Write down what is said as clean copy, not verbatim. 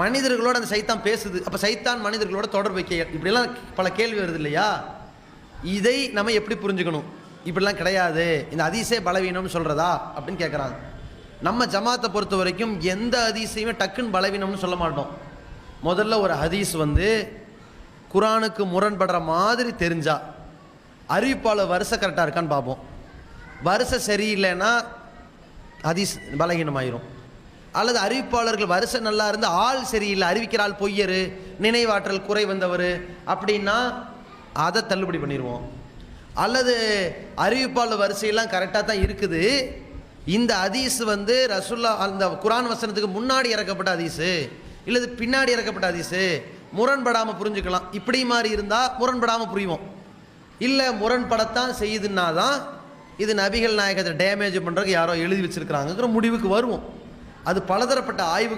மனிதர்களோட அந்த சைத்தான் பேசுது, அப்போ சைத்தான் மனிதர்களோட தொடர்பு வைக்க, இப்படிலாம் பல கேள்வி வருது இல்லையா? இதை நம்ம எப்படி புரிஞ்சுக்கணும்? இப்படிலாம் கிடையாது, இந்த ஹதீஸே பலவீனம்னு சொல்கிறதா அப்படின்னு கேட்குறாங்க. நம்ம ஜமாத்தை பொறுத்த வரைக்கும் எந்த ஹதீஸையுமே டக்குன்னு பலவீனம்னு சொல்ல மாட்டோம். முதல்ல ஒரு ஹதீஸ் குரானுக்கு முரண்படுற மாதிரி தெரிஞ்சா அறிவிப்பாளர் வரிசை கரெக்டாக இருக்கான்னு பார்ப்போம். வரிசை சரியில்லைன்னா ஹதீஸ் பலகீனமாயிரும். அல்லது அறிவிப்பாளர்கள் வரிசை நல்லா இருந்து ஆள் சரியில்லை, அறிவிக்கிற ஆள் பொய்யரு, நினைவாற்றல் குறை வந்தவர் அப்படின்னா அதை தள்ளுபடி பண்ணிடுவோம். அல்லது அறிவிப்பாளர் வரிசையெல்லாம் கரெக்டாக தான் இருக்குது, இந்த ஹதீஸ் ரசூல்லா அந்த குரான் வசனத்துக்கு முன்னாடி இறக்கப்பட்ட ஹதீஸு இல்லது பின்னாடி இறக்கப்பட்ட ஹதீஸு, முரண்படாமல் புரிஞ்சுக்கலாம். இப்படி மாதிரி இருந்தால் முரண்படாமல் புரிவோம். இல்லை முரண்படத்தான் செய்யுதுன்னா தான் இது நபிகள் நாயகத்தை டேமேஜ் பண்ணுறதுக்கு யாரோ எழுதி வச்சுருக்கிறாங்கிற முடிவுக்கு வருவோம். அது பலதரப்பட்ட ஆய்வுக்கு